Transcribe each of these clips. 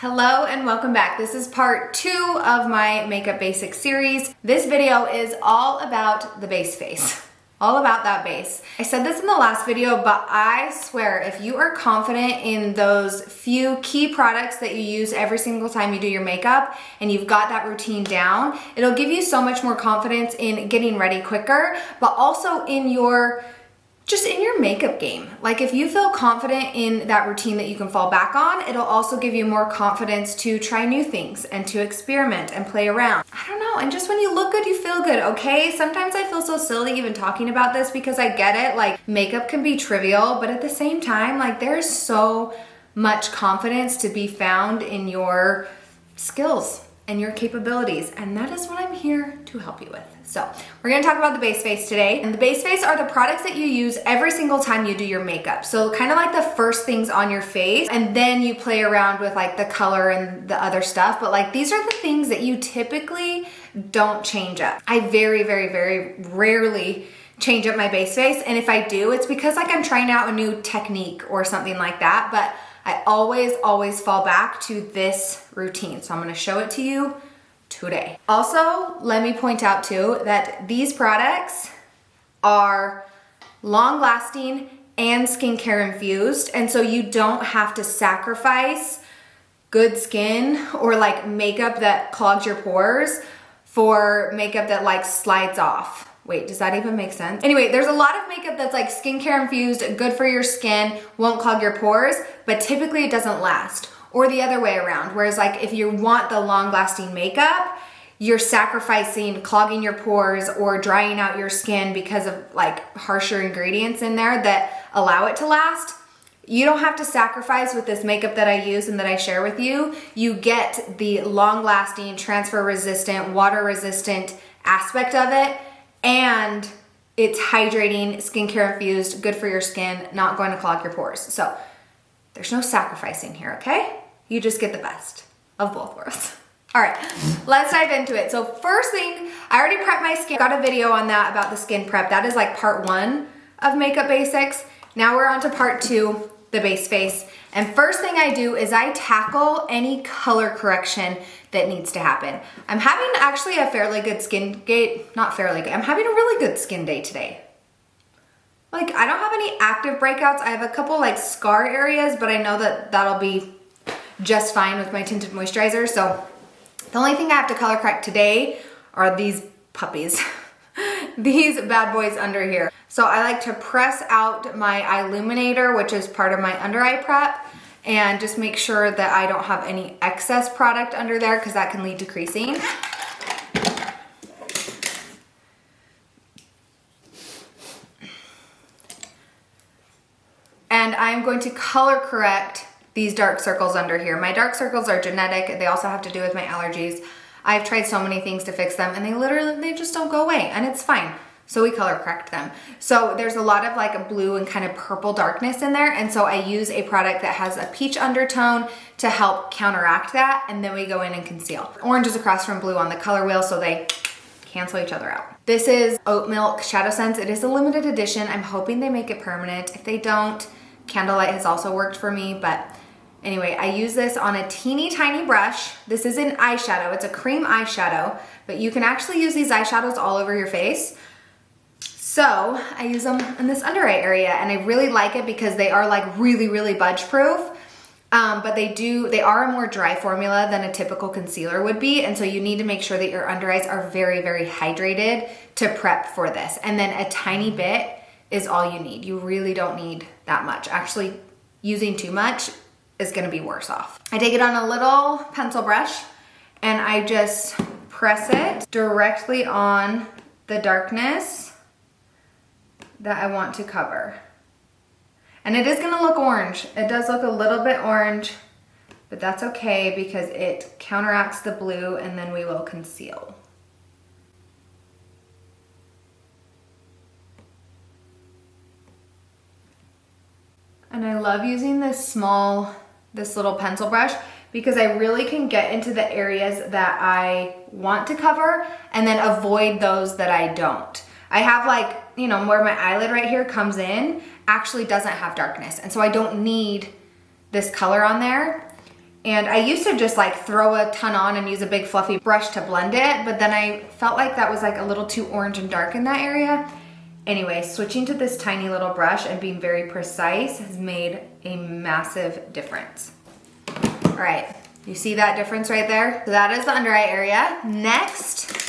Hello and welcome back. This is part 2 of my Makeup Basics series. This video is all about the base face. All about that base. I said this in the last video, but I swear if you are confident in those few key products that you use every single time you do your makeup and you've got that routine down, it'll give you so much more confidence in getting ready quicker, but also in your makeup game. Like if you feel confident in that routine that you can fall back on, it'll also give you more confidence to try new things and to experiment and play around. I don't know, and just when you look good, you feel good, okay? Sometimes I feel so silly even talking about this because I get it, like makeup can be trivial, but at the same time, like there's so much confidence to be found in your skills and your capabilities, and that is what I'm here to help you with. So we're gonna talk about the base face today. And the base face are the products that you use every single time you do your makeup. So kind of like the first things on your face, and then you play around with like the color and the other stuff. But like these are the things that you typically don't change up. I very, very, very rarely change up my base face. And if I do, it's because like I'm trying out a new technique or something like that. But I always fall back to this routine. So I'm gonna show it to you today. Also, let me point out too that these products are long lasting and skincare infused. And so you don't have to sacrifice good skin or like makeup that clogs your pores for makeup that like slides off. Wait, does that even make sense? Anyway, there's a lot of makeup that's like skincare infused, good for your skin, won't clog your pores, but typically it doesn't last. Or the other way around, whereas like if you want the long lasting makeup, you're sacrificing clogging your pores or drying out your skin because of like harsher ingredients in there that allow it to last. You don't have to sacrifice with this makeup that I use and that I share with you. You get the long lasting, transfer resistant, water resistant aspect of it, and it's hydrating, skincare infused, good for your skin, not going to clog your pores. So there's no sacrificing here, okay? You just get the best of both worlds. All right, let's dive into it. So first thing, I already prepped my skin. Got a video on that about the skin prep. That is like part 1 of Makeup Basics. Now we're on to part 2, the base face. And first thing I do is I tackle any color correction that needs to happen. I'm having actually a fairly good skin day, not fairly good, I'm having a really good skin day today. Like I don't have any active breakouts. I have a couple like scar areas, but I know that that'll be just fine with my Tinted Moisturizer. So the only thing I have to color correct today are these puppies. These bad boys under here. So I like to press out my illuminator, which is part of my under eye prep, and just make sure that I don't have any excess product under there because that can lead to creasing. And I'm going to color correct these dark circles under here. My dark circles are genetic. They also have to do with my allergies. I've tried so many things to fix them and they just don't go away, and it's fine. So we color correct them. So there's a lot of like a blue and kind of purple darkness in there. And so I use a product that has a peach undertone to help counteract that. And then we go in and conceal. Orange is across from blue on the color wheel, so they cancel each other out. This is Oat Milk Shadowsense. It is a limited edition. I'm hoping they make it permanent. If they don't, Candlelight has also worked for me, but anyway, I use this on a teeny tiny brush. This is an eyeshadow. It's a cream eyeshadow, but you can actually use these eyeshadows all over your face. So I use them in this under eye area, and I really like it because they are like really, really budge proof. But they are a more dry formula than a typical concealer would be. And so you need to make sure that your under eyes are very, very hydrated to prep for this. And then a tiny bit is all you need. You really don't need that much. Actually, using too much is gonna be worse off. I take it on a little pencil brush and I just press it directly on the darkness that I want to cover. And it is gonna look orange. It does look a little bit orange, but that's okay because it counteracts the blue, and then we will conceal. And I love using this little pencil brush because I really can get into the areas that I want to cover and then avoid those that I don't. I have like, you know, where my eyelid right here comes in actually doesn't have darkness. And so I don't need this color on there. And I used to just like throw a ton on and use a big fluffy brush to blend it, but then I felt like that was like a little too orange and dark in that area. Anyway, switching to this tiny little brush and being very precise has made a massive difference. All right, you see that difference right there? So that is the under eye area. Next,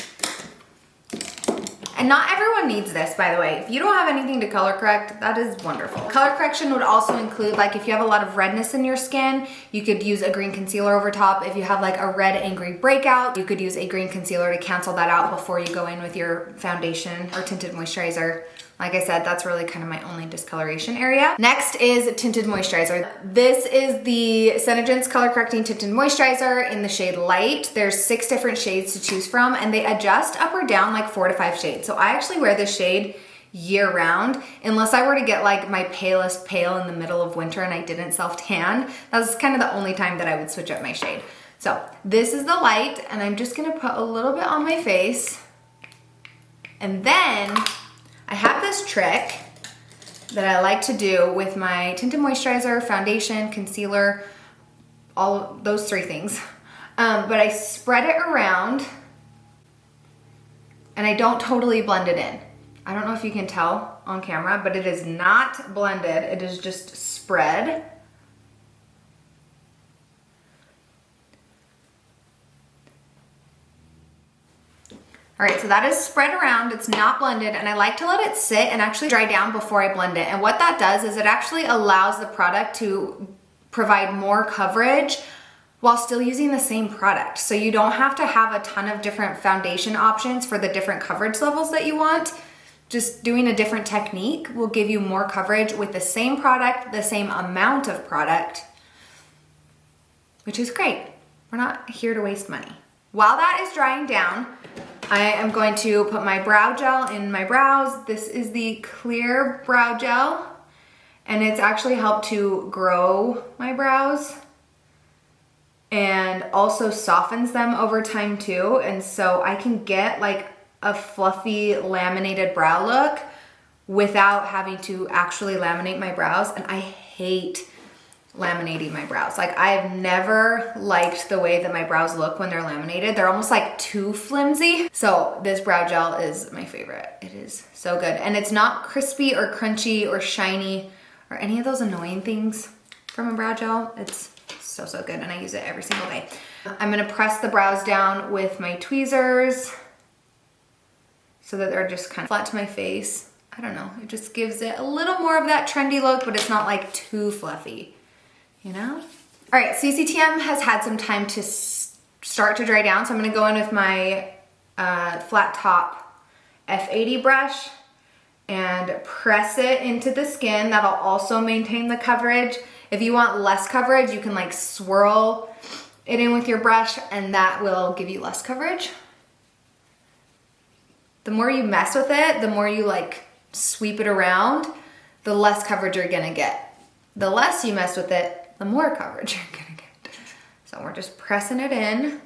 and not everyone needs this, by the way. If you don't have anything to color correct, that is wonderful. Color correction would also include, like if you have a lot of redness in your skin, you could use a green concealer over top. If you have like a red angry breakout, you could use a green concealer to cancel that out before you go in with your foundation or tinted moisturizer. Like I said, that's really kind of my only discoloration area. Next is Tinted Moisturizer. This is the Senegence Color Correcting Tinted Moisturizer in the shade Light. There's 6 different shades to choose from, and they adjust up or down like 4 to 5 shades. So I actually wear this shade year round, unless I were to get like my palest pale in the middle of winter and I didn't self-tan. That's kind of the only time that I would switch up my shade. So this is the Light, and I'm just gonna put a little bit on my face, and then I have this trick that I like to do with my tinted moisturizer, foundation, concealer, all those 3 things. But I spread it around and I don't totally blend it in. I don't know if you can tell on camera, but it is not blended. It is just spread. All right, so that is spread around, it's not blended, and I like to let it sit and actually dry down before I blend it. And what that does is it actually allows the product to provide more coverage while still using the same product. So you don't have to have a ton of different foundation options for the different coverage levels that you want. Just doing a different technique will give you more coverage with the same product, the same amount of product, which is great. We're not here to waste money. While that is drying down, I am going to put my brow gel in my brows. This is the clear brow gel, and it's actually helped to grow my brows and also softens them over time too. And so I can get like a fluffy laminated brow look without having to actually laminate my brows. And I hate laminating my brows. Like, I've never liked the way that my brows look when they're laminated. They're almost like too flimsy. So this brow gel is my favorite. It is so good. And it's not crispy or crunchy or shiny or any of those annoying things from a brow gel. It's so, so good. And I use it every single day. I'm gonna press the brows down with my tweezers so that they're just kind of flat to my face. I don't know, it just gives it a little more of that trendy look, but it's not like too fluffy. You know? All right, CCTM has had some time to start to dry down, so I'm gonna go in with my flat top F80 brush and press it into the skin. That'll also maintain the coverage. If you want less coverage, you can like swirl it in with your brush and that will give you less coverage. The more you mess with it, the more you like sweep it around, the less coverage you're gonna get. The less you mess with it, the more coverage you're gonna get. So we're just pressing it in.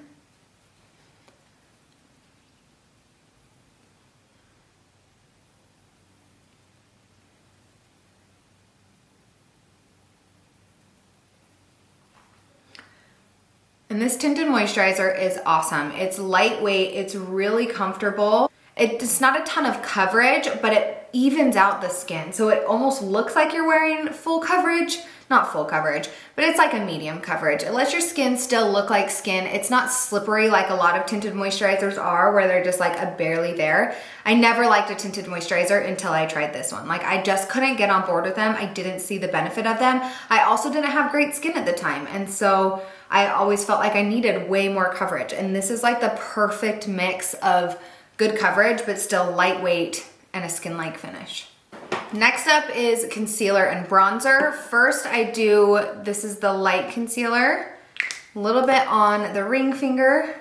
And this tinted moisturizer is awesome. It's lightweight, it's really comfortable. It's not a ton of coverage, but it evens out the skin. So it almost looks like you're wearing full coverage. Not full coverage, but it's like a medium coverage. It lets your skin still look like skin. It's not slippery like a lot of tinted moisturizers are, where they're just like a barely there. I never liked a tinted moisturizer until I tried this one. Like, I just couldn't get on board with them. I didn't see the benefit of them. I also didn't have great skin at the time. And so I always felt like I needed way more coverage. And this is like the perfect mix of good coverage, but still lightweight and a skin-like finish. Next up is concealer and bronzer. First this is the light concealer, a little bit on the ring finger.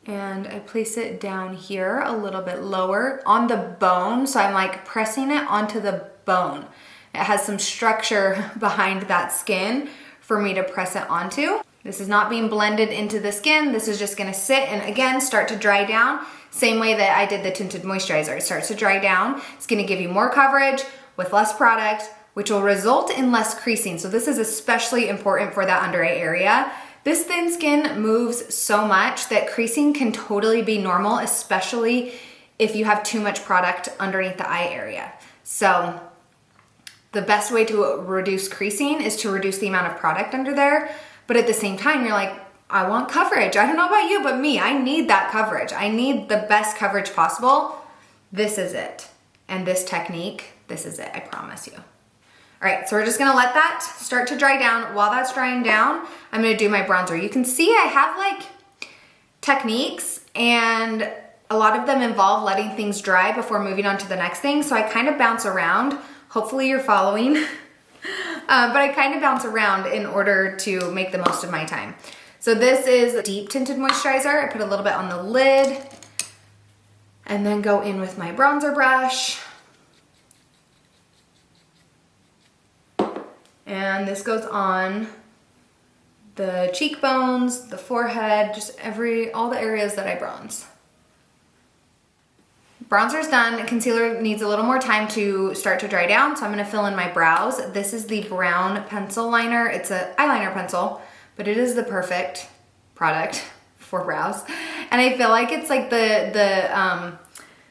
And I place it down here a little bit lower on the bone. So I'm like pressing it onto the bone. It has some structure behind that skin for me to press it onto. This is not being blended into the skin. This is just gonna sit and again, start to dry down. Same way that I did the tinted moisturizer. It starts to dry down. It's gonna give you more coverage with less product, which will result in less creasing. So this is especially important for that under eye area. This thin skin moves so much that creasing can totally be normal, especially if you have too much product underneath the eye area. So the best way to reduce creasing is to reduce the amount of product under there. But at the same time, you're like, I want coverage. I don't know about you, but me, I need that coverage. I need the best coverage possible. This is it. And this technique, this is it, I promise you. All right, so we're just gonna let that start to dry down. While that's drying down, I'm gonna do my bronzer. You can see I have like techniques, and a lot of them involve letting things dry before moving on to the next thing. So I kind of bounce around. Hopefully you're following. But I kind of bounce around in order to make the most of my time. So this is deep tinted moisturizer. I put a little bit on the lid and then go in with my bronzer brush. And this goes on the cheekbones, the forehead, just all the areas that I bronze. Bronzer's done. Concealer needs a little more time to start to dry down, so I'm gonna fill in my brows. This is the brown pencil liner. It's an eyeliner pencil, but it is the perfect product for brows. And I feel like it's like the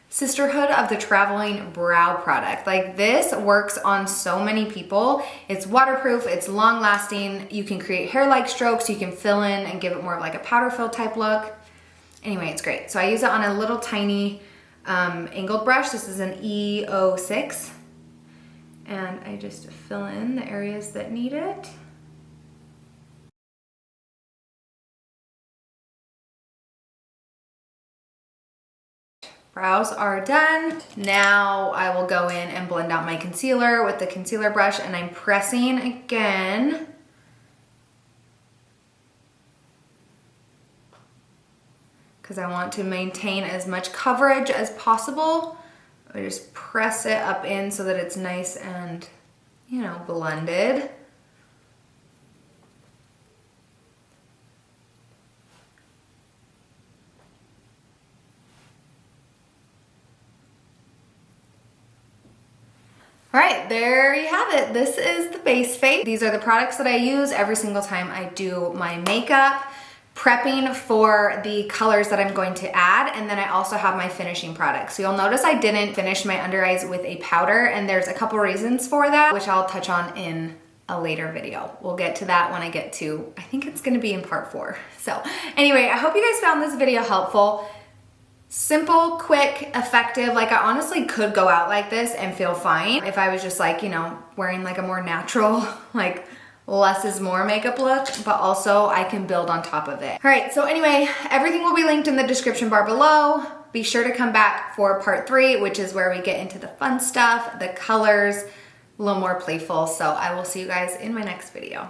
sisterhood of the traveling brow product. Like this works on so many people. It's waterproof, it's long lasting. You can create hair-like strokes, you can fill in and give it more of like a powder fill type look. Anyway, it's great. So I use it on a little tiny angled brush. This is an E06. And I just fill in the areas that need it. Brows are done. Now I will go in and blend out my concealer with the concealer brush, and I'm pressing again. Because I want to maintain as much coverage as possible. I just press it up in so that it's nice and, you know, blended. All right, there you have it. This is the base face. These are the products that I use every single time I do my makeup, prepping for the colors that I'm going to add, and then I also have my finishing products. So you'll notice I didn't finish my under eyes with a powder, and there's a couple reasons for that, which I'll touch on in a later video. We'll get to that when I get to, I think it's gonna be in part 4. So anyway, I hope you guys found this video helpful. Simple, quick, effective. Like I honestly could go out like this and feel fine if I was just like, you know, wearing like a more natural, like less is more makeup look, but also I can build on top of it. All right, so anyway, everything will be linked in the description bar below. Be sure to come back for part 3, which is where we get into the fun stuff, the colors, a little more playful. So I will see you guys in my next video.